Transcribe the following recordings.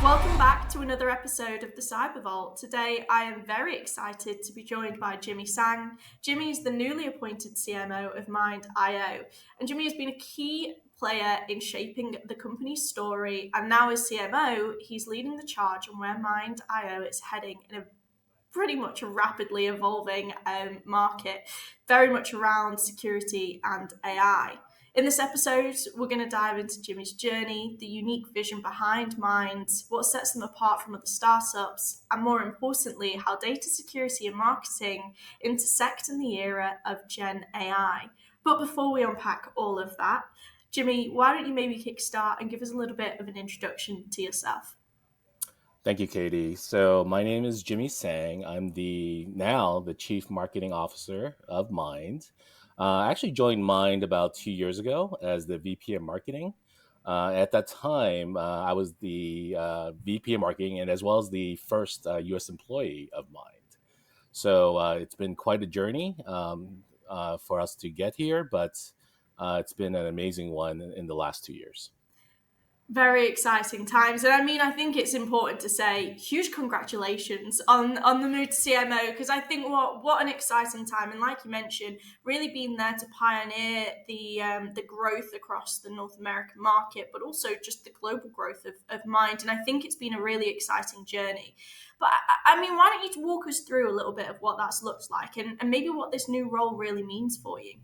Welcome back to another episode of the CyberVault. Today, I am very excited to be joined by Jimmy Tsang. Jimmy is the newly appointed CMO of Mind.io, and Jimmy has been a key player in shaping the company's story. And now, as CMO, he's leading the charge on where Mind.io is heading in a pretty much rapidly evolving market, very much around security and AI. In this episode, we're going to dive into Jimmy's journey, the unique vision behind Mind, what sets them apart from other startups, and more importantly, how data security and marketing intersect in the era of Gen AI. But before we unpack all of that, Jimmy, why don't you maybe kickstart and give us a little bit of an introduction to yourself? Thank you, Katie. So my name is Jimmy Tsang. I'm the Chief Marketing Officer of Mind. I actually joined Mind about 2 years ago as the VP of Marketing. At that time, I was the VP of Marketing and as well as the first U.S. employee of Mind. So it's been quite a journey for us to get here, but it's been an amazing one in the last 2 years. Very exciting times. And I mean, I think it's important to say huge congratulations on the move to CMO, because I think what an exciting time. And like you mentioned, really being there to pioneer the growth across the North American market, but also just the global growth of Mind. And I think it's been a really exciting journey. But I mean, why don't you walk us through a little bit of what that's looked like and maybe what this new role really means for you?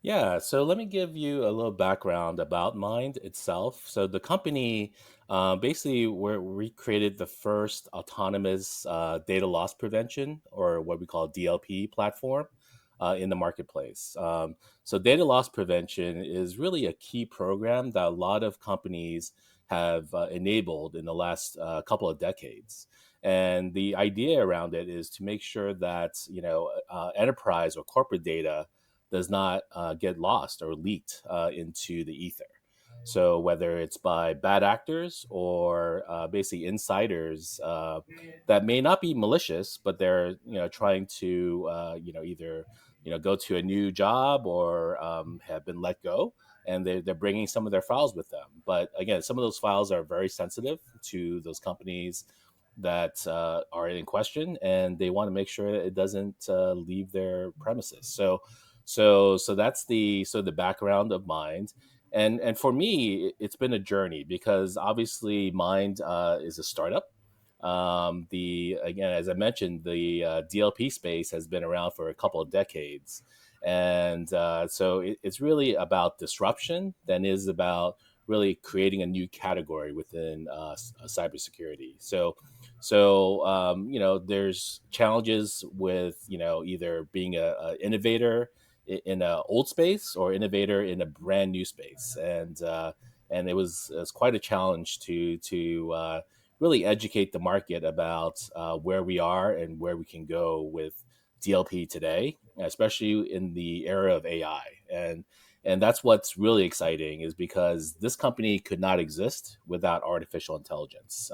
Yeah, so let me give you a little background about Mind itself. So the company, basically, we created the first autonomous data loss prevention, or what we call DLP platform, in the marketplace. So data loss prevention is really a key program that a lot of companies have enabled in the last couple of decades. And the idea around it is to make sure that enterprise or corporate data does not get lost or leaked into the ether. So whether it's by bad actors or basically insiders that may not be malicious, but they're trying to either go to a new job or have been let go, and they're bringing some of their files with them. But again, some of those files are very sensitive to those companies that are in question, and they want to make sure that it doesn't leave their premises. So that's the background of Mind, and for me, it's been a journey because obviously Mind is a startup. The Again, as I mentioned, the DLP space has been around for a couple of decades, and so it's really about disruption than it is about really creating a new category within cybersecurity. There's challenges with either being a innovator in a old space or innovator in a brand new space, and it was quite a challenge to really educate the market about where we are and where we can go with DLP today, especially in the era of AI. And that's what's really exciting, is because this company could not exist without artificial intelligence.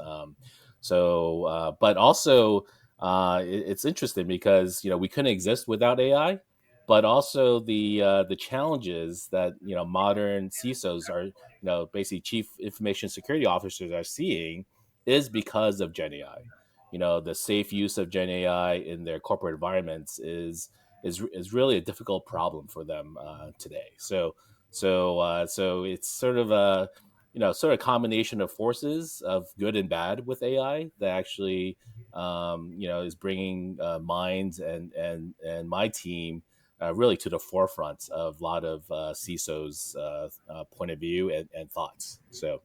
But also, it's interesting because we couldn't exist without AI, but also the challenges that modern CISOs are, basically chief information security officers, are seeing is because of Gen AI. The safe use of Gen AI in their corporate environments is really a difficult problem for them today. So it's sort of a combination of forces of good and bad with AI that actually is bringing minds and my team really to the forefront of a lot of CISOs' point of view and thoughts. So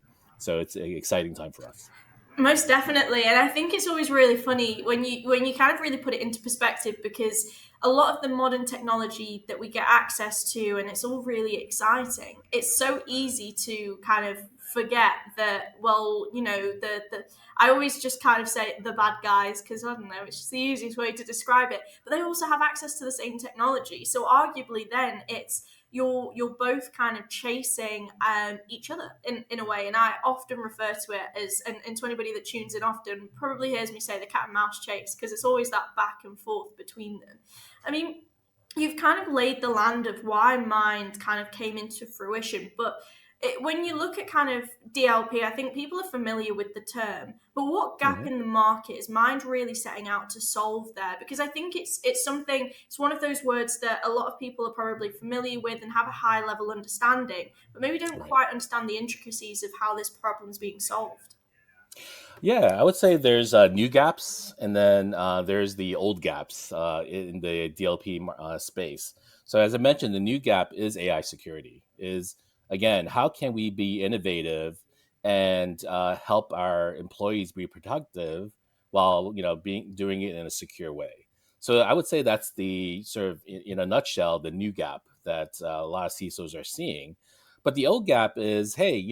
it's an exciting time for us. Most definitely, and I think it's always really funny when you kind of really put it into perspective, because a lot of the modern technology that we get access to, and it's all really exciting. It's so easy to kind of forget that. Well, the I always just kind of say the bad guys, because I don't know, it's just the easiest way to describe it. But they also have access to the same technology, so arguably, then it's you're both kind of chasing each other in a way. And I often refer to it as, and to anybody that tunes in often probably hears me say, the cat and mouse chase, because it's always that back and forth between them. I mean, you've kind of laid the land of why Mind kind of came into fruition, but When you look at kind of DLP, I think people are familiar with the term, but what gap Mhm. in the market is Mind really setting out to solve there? Because I think it's something, it's one of those words that a lot of people are probably familiar with and have a high level understanding, but maybe don't Right. quite understand the intricacies of how this problem's being solved. Yeah, I would say there's new gaps, and then there's the old gaps in the DLP space. So as I mentioned, the new gap is AI security. Is again, how can we be innovative and help our employees be productive while being doing it in a secure way? So I would say that's the sort of in a nutshell the new gap that a lot of CISOs are seeing. But the old gap is, hey,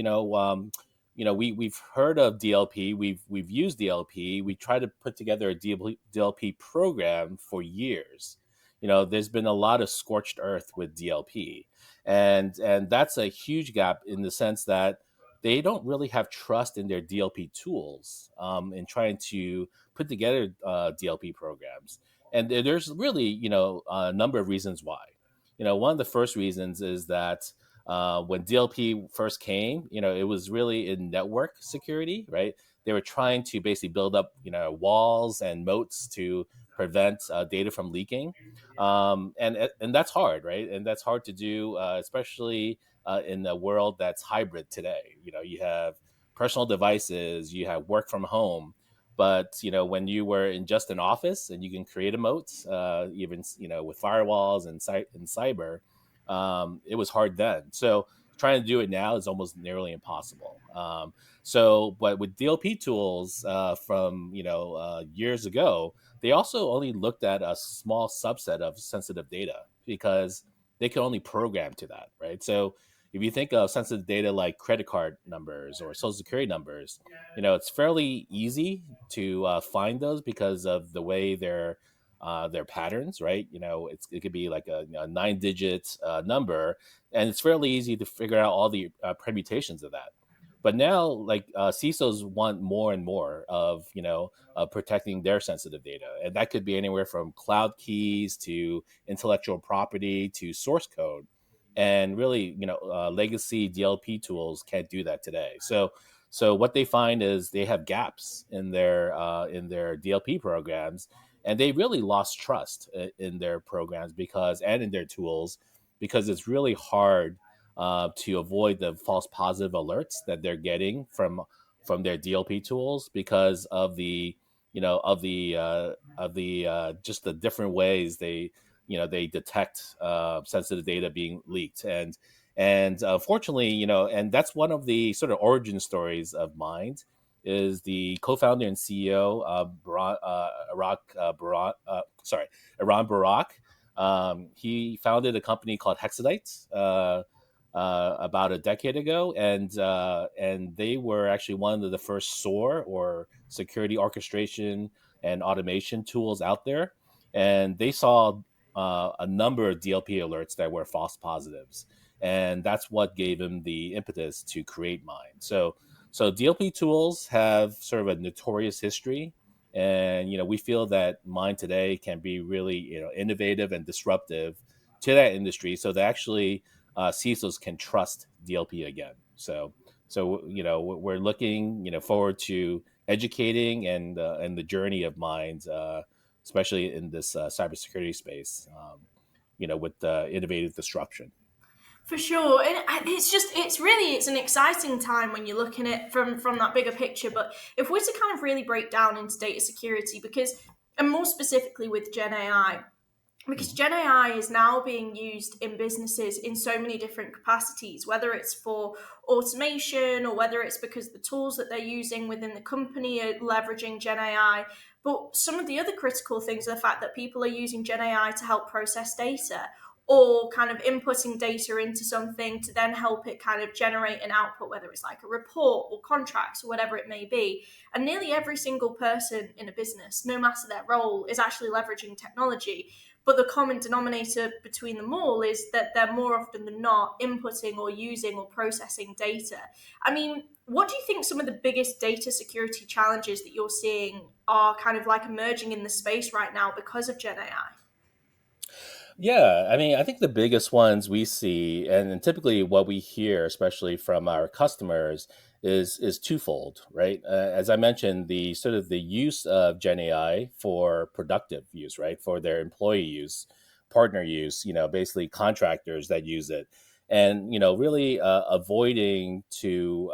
we've heard of DLP, we've used DLP, we tried to put together a DLP program for years. There's been a lot of scorched earth with DLP, and that's a huge gap in the sense that they don't really have trust in their DLP tools in trying to put together DLP programs. And there's really a number of reasons why. One of the first reasons is that when DLP first came, it was really in network security, right? They were trying to basically build up, walls and moats to prevent data from leaking, and that's hard, right? And that's hard to do, especially in a world that's hybrid today. You have personal devices, you have work from home, but when you were in just an office and you can create a moat, even with firewalls and cyber, it was hard then. So trying to do it now is almost nearly impossible. But with DLP tools from years ago, they also only looked at a small subset of sensitive data because they could only program to that, right? So if you think of sensitive data like credit card numbers or social security numbers, it's fairly easy to find those because of the way their patterns, right? It could be like a 9-digit number, and it's fairly easy to figure out all the permutations of that. But now, like CISOs want more and more of protecting their sensitive data, and that could be anywhere from cloud keys to intellectual property to source code. And really, legacy DLP tools can't do that today. So what they find is they have gaps in their DLP programs, and they really lost trust in their programs and in their tools because it's really hard to avoid the false positive alerts that they're getting from their DLP tools because of the just the different ways they detect sensitive data being leaked. And fortunately, and that's one of the sort of origin stories of Mind is the co-founder and CEO Iran Barak. He founded a company called Hexadite about a decade ago, and they were actually one of the first SOAR or security orchestration and automation tools out there. And they saw a number of DLP alerts that were false positives, and that's what gave him the impetus to create Mine. So DLP tools have sort of a notorious history, and we feel that Mine today can be really innovative and disruptive to that industry, so that actually CISOs can trust DLP again. So we're looking forward to educating and the journey of Mind, especially in this cybersecurity space. With innovative disruption. For sure, and it's an exciting time when you're looking at it from that bigger picture. But if we're to kind of really break down into data security, and more specifically with Gen AI, because Mhm. Gen AI is now being used in businesses in so many different capacities, whether it's for automation or whether it's because the tools that they're using within the company are leveraging Gen AI. But some of the other critical things are the fact that people are using Gen AI to help process data or kind of inputting data into something to then help it kind of generate an output, whether it's like a report or contracts or whatever it may be. And nearly every single person in a business, no matter their role, is actually leveraging technology. But the common denominator between them all is that they're more often than not inputting or using or processing data. I mean, what do you think some of the biggest data security challenges that you're seeing are kind of like emerging in the space right now because of Gen AI? Yeah, I mean, I think the biggest ones we see, and typically what we hear, especially from our customers, is twofold, right? As I mentioned, the sort of the use of Gen AI for productive use, right, for their employee use, partner use, basically contractors that use it, and really avoiding to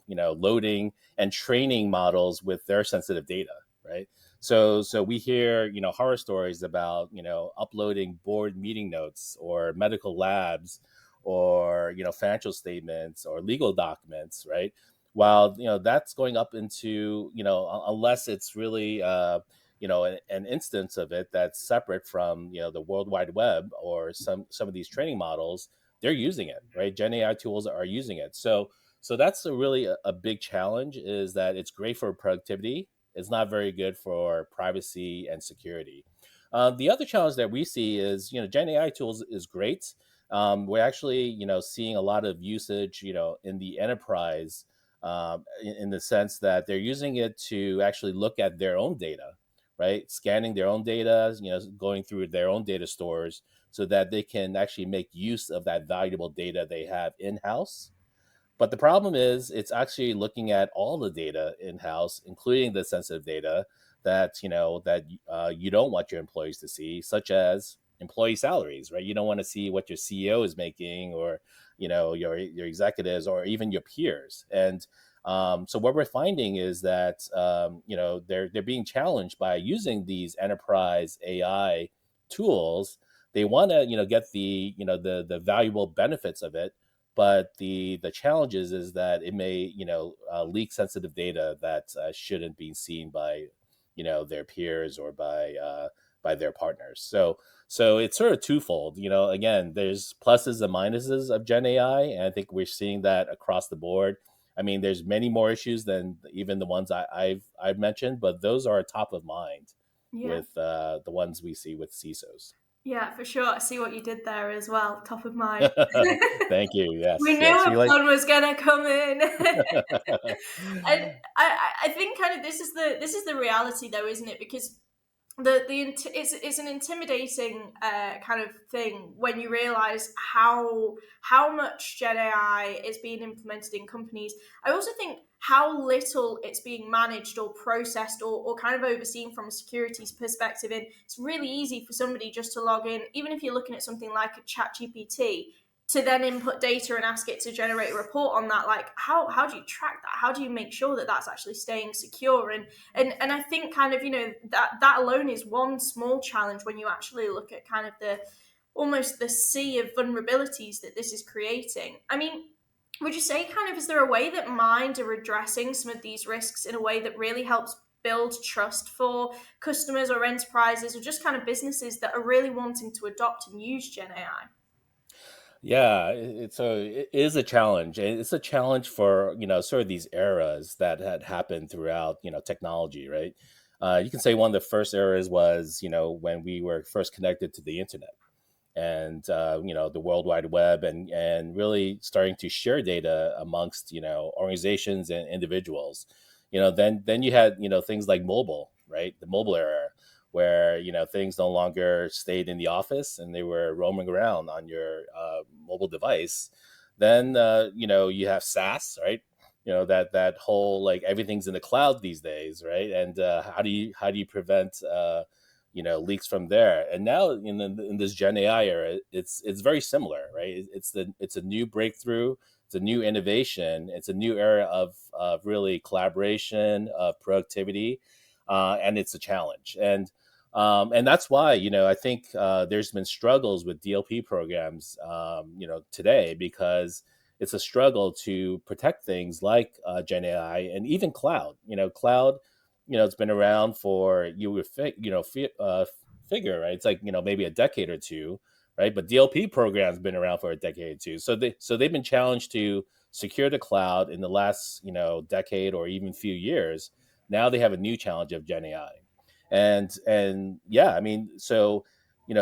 loading and training models with their sensitive data, right? So we hear horror stories about uploading board meeting notes or medical labs or financial statements or legal documents, right? While that's going up into unless it's really an instance of it that's separate from the World Wide Web or some of these training models, they're using it, right? Gen AI tools are using it. So that's really a big challenge, is that it's great for productivity. It's not very good for privacy and security. The other challenge that we see is, Gen AI tools is great. We're actually, seeing a lot of usage, in the enterprise, in the sense that they're using it to actually look at their own data, right? Scanning their own data, going through their own data stores so that they can actually make use of that valuable data they have in house. But the problem is, it's actually looking at all the data in house, including the sensitive data that you don't want your employees to see, such as employee salaries, right? You don't want to see what your CEO is making, or your executives, or even your peers. And so what we're finding is that they're being challenged by using these enterprise AI tools. They want to get the valuable benefits of it, but the challenge is that it may leak sensitive data that shouldn't be seen by their peers or by their partners. So it's sort of twofold. Again, there's pluses and minuses of Gen AI, and I think we're seeing that across the board. I mean, there's many more issues than even the ones I've mentioned, but those are top of mind Yeah. with the ones we see with CISOs. Yeah, for sure. I see what you did there as well. Top of mind. Thank you. We Yes, knew yes. a You like. pun was gonna come in. And I think kind of this is the reality though, isn't it? Because it's an intimidating kind of thing when you realize how much Gen AI is being implemented in companies. I also think how little it's being managed or processed or kind of overseen from a security perspective. And it's really easy for somebody just to log in, even if you're looking at something like a chat GPT, to then input data and ask it to generate a report on that. Like how do you track that? How do you make sure that that's actually staying secure? And I think kind of that alone is one small challenge when you actually look at kind of the almost the sea of vulnerabilities that this is creating. I mean, would you say kind of, is there a way that Mind are addressing some of these risks in a way that really helps build trust for customers or enterprises or just kind of businesses that are really wanting to adopt and use Gen AI? Yeah, it is a challenge. And it's a challenge for sort of these eras that had happened throughout technology, right? You can say one of the first eras was when we were first connected to the internet, and the World Wide Web, and really starting to share data amongst organizations and individuals. Then you had things like mobile, right? The mobile era, where things no longer stayed in the office and they were roaming around on your mobile device. Then you have SaaS, right? That whole, like, everything's in the cloud these days, right? And how do you prevent leaks from there? And now in this Gen AI era, it's very similar, right? It's a new breakthrough, it's a new innovation, it's a new era of really collaboration, of productivity, and it's a challenge. And that's why I think there's been struggles with DLP programs today, because it's a struggle to protect things like Gen AI and even cloud. Cloud, it's been around for, you would figure, right? It's like maybe a decade or two, right? But DLP program's been around for a decade or two, so they've been challenged to secure the cloud in the last decade or even few years. Now they have a new challenge of Gen AI, and yeah, I mean, so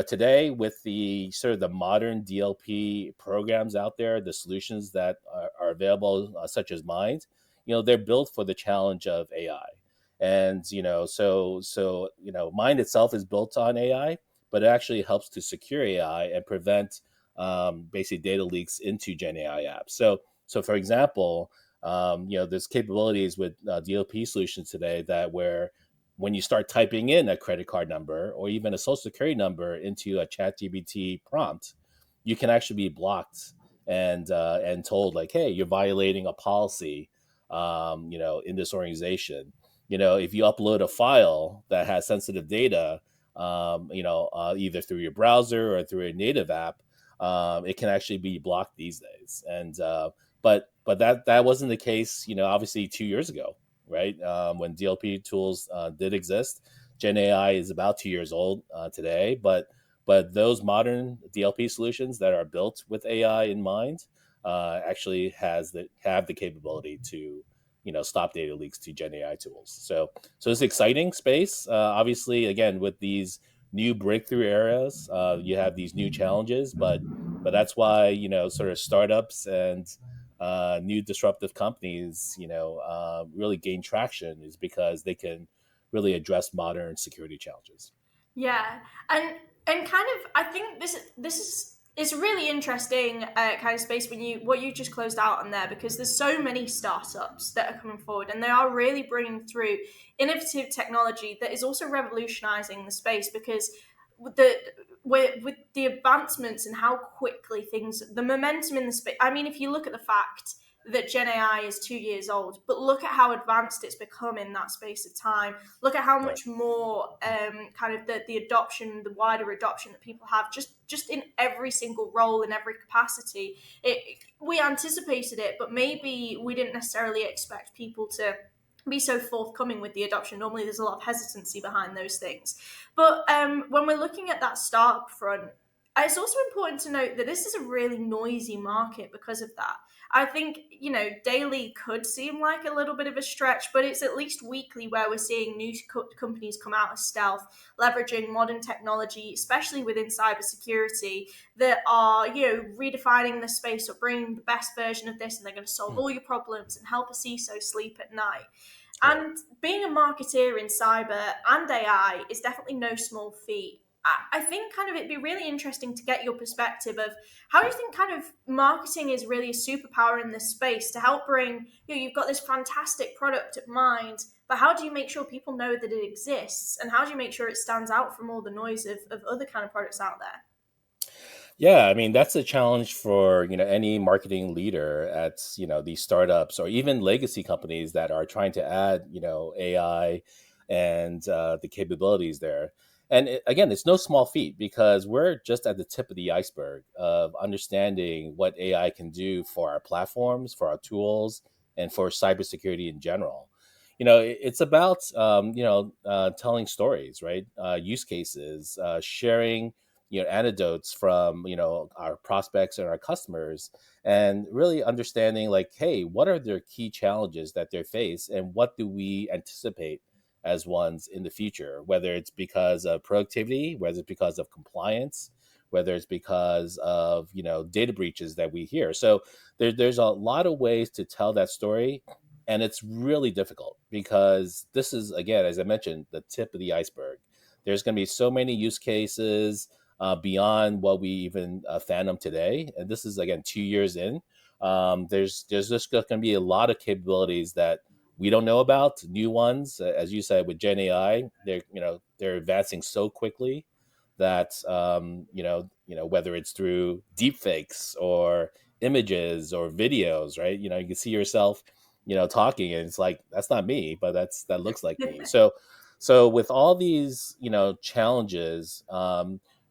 today, with the sort of the modern DLP programs out there, the solutions that are available, such as Mind, they're built for the challenge of AI. And Mind itself is built on AI, but it actually helps to secure AI and prevent basically data leaks into Gen AI apps. So for example, there's capabilities with DLP solutions today that where when you start typing in a credit card number or even a social security number into a ChatGPT prompt, you can actually be blocked and told like, hey, you're violating a policy, in this organization. If you upload a file that has sensitive data, either through your browser or through a native app, it can actually be blocked these days. But that wasn't the case, obviously 2 years ago, right? When DLP tools did exist. Gen AI is about 2 years old today, but those modern DLP solutions that are built with AI in mind actually have the capability to stop data leaks to Gen AI tools. So it's exciting space. Obviously, again, with these new breakthrough areas, you have these new challenges, but that's why sort of startups and new disruptive companies really gain traction is because they can really address modern security challenges. Yeah, and kind of, I think this is it's a really interesting kind of space when you what you just closed out on there, because there's so many startups that are coming forward and they are really bringing through innovative technology that is also revolutionizing the space, because with with the advancements and how quickly things, the momentum in the space. I mean, if you look at the fact that Gen AI is 2 years old, but look at how advanced it's become in that space of time. Look at how Right. much more kind of the adoption, the wider adoption that people have, just in every single role, in every capacity. We anticipated it, but maybe we didn't necessarily expect people to be so forthcoming with the adoption. Normally, there's a lot of hesitancy behind those things. But when we're looking at that startup front, it's also important to note that this is a really noisy market because of that. I think, daily could seem like a little bit of a stretch, but it's at least weekly where we're seeing new companies come out of stealth, leveraging modern technology, especially within cybersecurity, that are, redefining the space or bringing the best version of this, and they're going to solve Hmm. all your problems and help a CISO sleep at night. Right. And being a marketeer in cyber and AI is definitely no small feat. I think kind of it'd be really interesting to get your perspective of how do you think kind of marketing is really a superpower in this space to help bring, you've got this fantastic product of mind, but how do you make sure people know that it exists? And how do you make sure it stands out from all the noise of other kind of products out there? Yeah, I mean that's a challenge for any marketing leader at these startups or even legacy companies that are trying to add AI and the capabilities there. And again, it's no small feat because we're just at the tip of the iceberg of understanding what AI can do for our platforms, for our tools, and for cybersecurity in general. It's about telling stories, right? Use cases, sharing anecdotes from our prospects and our customers, and really understanding like, hey, what are their key challenges that they face and what do we anticipate as ones in the future, whether it's because of productivity, whether it's because of compliance, whether it's because of data breaches that we hear. So there's a lot of ways to tell that story, and it's really difficult because this is, again, as I mentioned, the tip of the iceberg. There's going to be so many use cases beyond what we even fathom today. And this is again 2 years in. There's just going to be a lot of capabilities that we don't know about, new ones. As you said with Gen AI, they're advancing so quickly that whether it's through deep fakes or images or videos, right? You can see yourself talking and it's like that's not me, but that looks like me. So with all these challenges,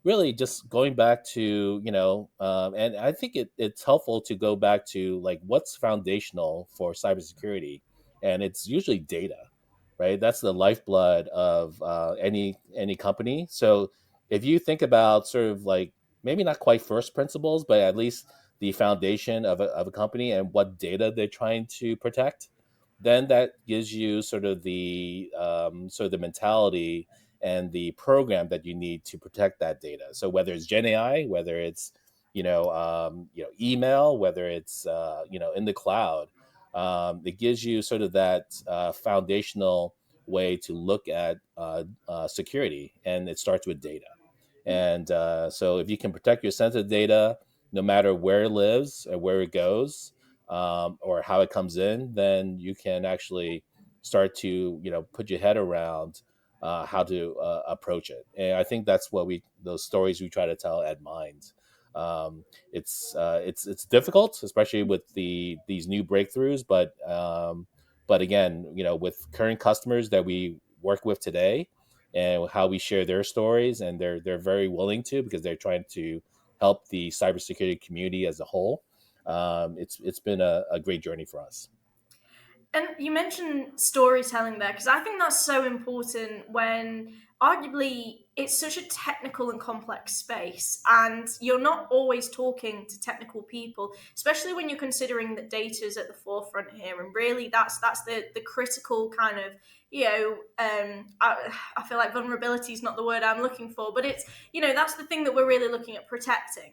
really just going back to and I think it's helpful to go back to like what's foundational for cybersecurity, and it's usually data, right? That's the lifeblood of any company. So if you think about sort of like maybe not quite first principles, but at least the foundation of a company and what data they're trying to protect, then that gives you sort of the mentality and the program that you need to protect that data. So whether it's Gen AI, whether it's email, whether it's in the cloud, it gives you sort of that foundational way to look at security, and it starts with data. And so if you can protect your sensitive data, no matter where it lives or where it goes, or how it comes in, then you can actually start to put your head around how to approach it. And I think that's what we those stories we try to tell at Mind. It's difficult, especially with these new breakthroughs, but again, with current customers that we work with today and how we share their stories, and they're very willing to, because they're trying to help the cybersecurity community as a whole. It's been a great journey for us. And you mentioned storytelling there, because I think that's so important when arguably it's such a technical and complex space, and you're not always talking to technical people, especially when you're considering that data is at the forefront here. And really, that's the critical kind of I feel like vulnerability is not the word I'm looking for, but it's that's the thing that we're really looking at protecting.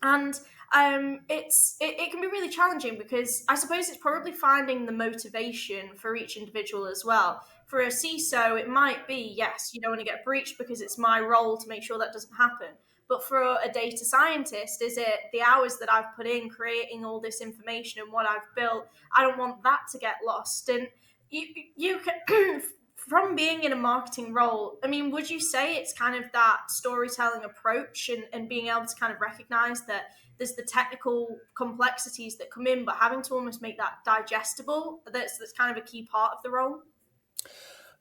And it can be really challenging, because I suppose it's probably finding the motivation for each individual as well. For a CISO, it might be, yes, you don't want to get breached because it's my role to make sure that doesn't happen. But for a data scientist, is it the hours that I've put in creating all this information and what I've built? I don't want that to get lost. And you can from being in a marketing role, I mean, would you say it's kind of that storytelling approach, and being able to kind of recognize that there's the technical complexities that come in, but having to almost make that digestible, that's kind of a key part of the role?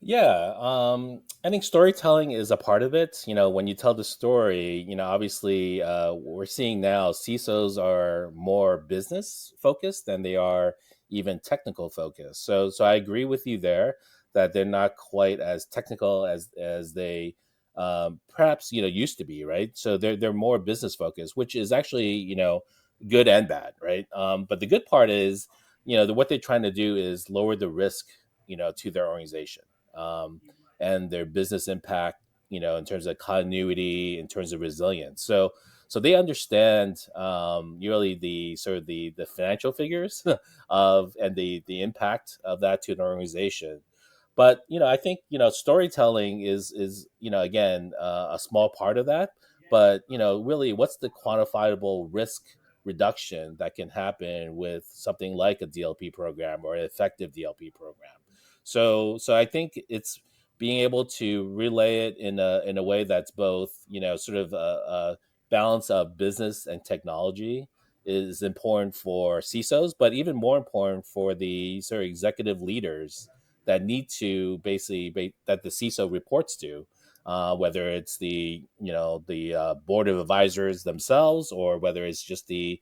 Yeah, I think storytelling is a part of it. When you tell the story, obviously, we're seeing now CISOs are more business focused than they are even technical focused. So I agree with you there that they're not quite as technical as they perhaps used to be, right? So they're more business focused, which is actually good and bad, right? But the good part is what they're trying to do is lower the risk to their organization, um, and their business impact, in terms of continuity, in terms of resilience. So they understand really the sort of the financial figures of and the impact of that to an organization. But I think storytelling is again a small part of that. But really, what's the quantifiable risk reduction that can happen with something like a DLP program or an effective DLP program? So I think it's being able to relay it in a way that's both sort of a balance of business and technology is important for CISOs, but even more important for the sort of executive leaders that need to basically that the CISO reports to, whether it's the board of advisors themselves, or whether it's just the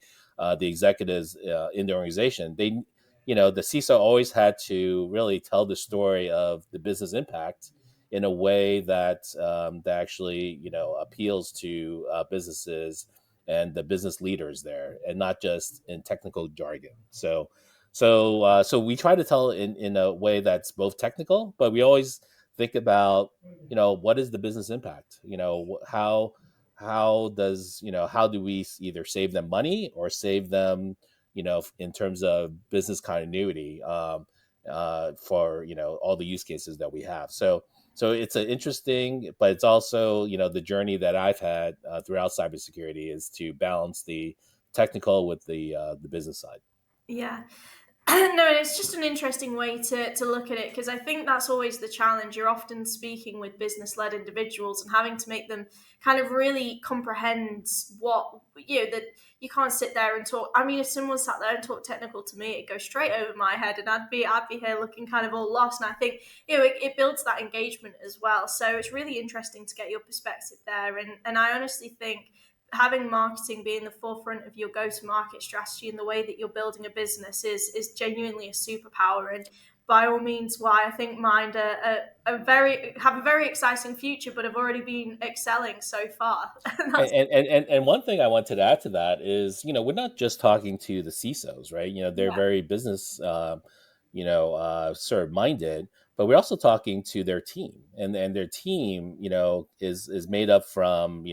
executives in the organization. The CISO always had to really tell the story of the business impact in a way that actually appeals to businesses and the business leaders there, and not just in technical jargon. So we try to tell in a way that's both technical, but we always think about what is the business impact. How do we either save them money or save them in terms of business continuity, for all the use cases that we have. So it's an interesting, but it's also the journey that I've had throughout cybersecurity is to balance the technical with the business side. Yeah. No, and it's just an interesting way to look at it, because I think that's always the challenge. You're often speaking with business led individuals and having to make them kind of really comprehend what that you can't sit there and talk. I mean, if someone sat there and talked technical to me, it'd go straight over my head, and I'd be here looking kind of all lost. And I think it builds that engagement as well. So it's really interesting to get your perspective there, and I honestly think having marketing be in the forefront of your go-to-market strategy and the way that you're building a business is genuinely a superpower. And by all means, why I think Mind have a very exciting future, but have already been excelling so far. And And, that's and one thing I wanted to add to that is, we're not just talking to the CISOs, right? They're yeah, very business, sort of minded, but we're also talking to their team, and their team, is made up from,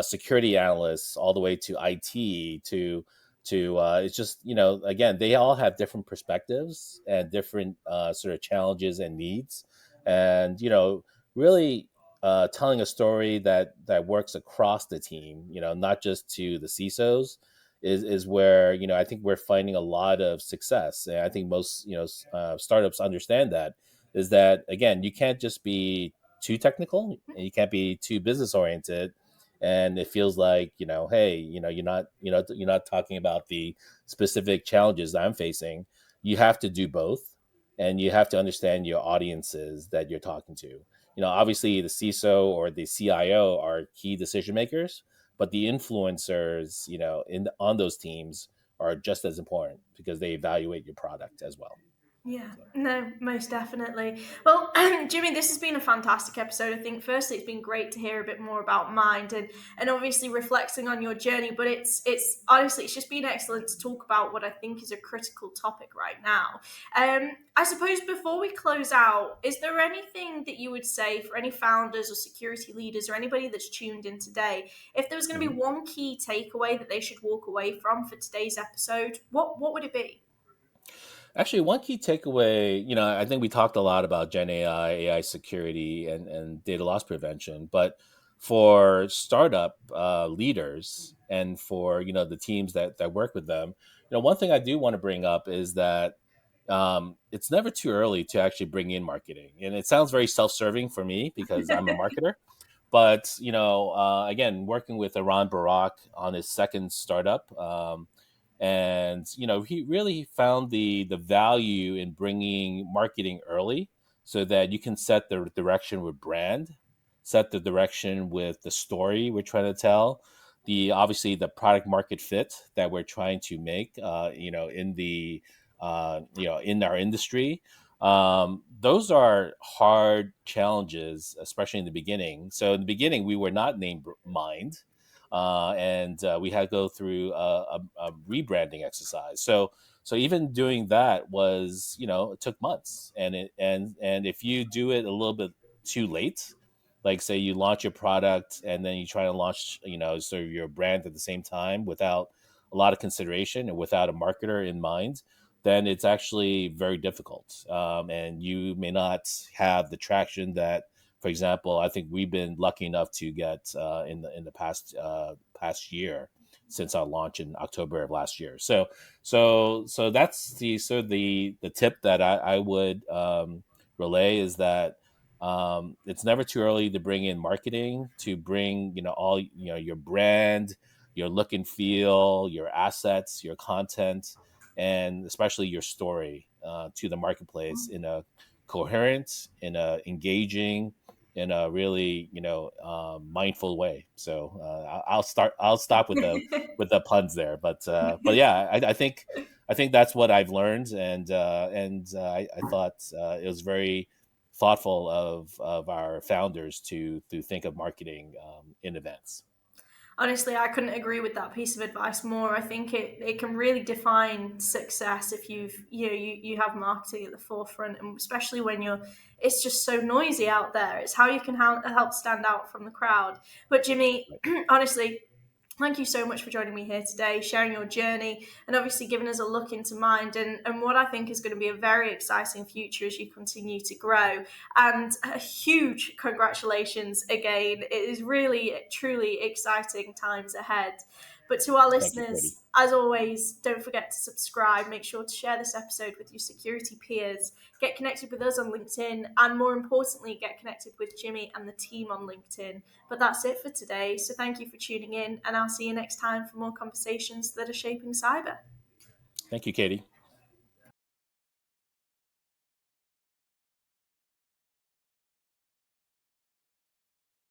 security analysts all the way to IT to it's just, again, they all have different perspectives and different sort of challenges and needs, and really. telling a story that works across the team, not just to the CISOs, is where I think we're finding a lot of success. And I think most startups understand that, is that, again, you can't just be too technical and you can't be too business oriented, and it feels like, hey, you're not talking about the specific challenges that I'm facing. You have to do both, and you have to understand your audiences that you're talking to. Obviously the CISO or the CIO are key decision makers, but the influencers, on those teams are just as important because they evaluate your product as well. Yeah, So, no, most definitely. Well, Jimmy, this has been a fantastic episode. I think firstly it's been great to hear a bit more about Mind and obviously reflecting on your journey, but it's honestly it's just been excellent to talk about what I think is a critical topic right now. I suppose before we close out, is there anything that you would say for any founders or security leaders or anybody that's tuned in today, if there was going to mhm. be one key takeaway that they should walk away from for today's episode, what would it be? Actually, one key takeaway, I think we talked a lot about Gen AI, AI security, and data loss prevention, but for startup leaders and for the teams that work with them, one thing I do want to bring up is that it's never too early to actually bring in marketing, and it sounds very self-serving for me because I'm a marketer. But again, working with Iran Barak on his second startup. And he really found the value in bringing marketing early so that you can set the direction with brand, set the direction with the story we're trying to tell, the obviously the product market fit that we're trying to make, in the in our industry. Those are hard challenges, especially in the beginning. So in the beginning, we were not named Mind, and we had to go through a rebranding exercise. So even doing that was, it took months, and if you do it a little bit too late, like say you launch your product and then you try to launch, sort of your brand at the same time without a lot of consideration and without a marketer in mind, then it's actually very difficult, and you may not have the traction that, for example, I think we've been lucky enough to get in the past year since our launch in October of last year. So that's the tip that I would relay, is that it's never too early to bring in marketing, to bring all your brand, your look and feel, your assets, your content, and especially your story to the marketplace in a coherent, in a engaging, in a really mindful way. So I'll stop with the puns there, but yeah, I think that's what I've learned, and I thought it was very thoughtful of our founders to think of marketing in events. Honestly, I couldn't agree with that piece of advice more. I think it can really define success if you have marketing at the forefront, and especially when it's just so noisy out there. It's how you can help stand out from the crowd. But Jimmy, Right. honestly, thank you so much for joining me here today, sharing your journey, and obviously giving us a look into Mind and what I think is going to be a very exciting future as you continue to grow. And a huge congratulations again. It is really, truly exciting times ahead. But to our Thank you, Cody. listeners, as always, don't forget to subscribe. Make sure to share this episode with your security peers. Get connected with us on LinkedIn, and more importantly, get connected with Jimmy and the team on LinkedIn. But that's it for today. So thank you for tuning in, and I'll see you next time for more conversations that are shaping cyber. Thank you, Katie.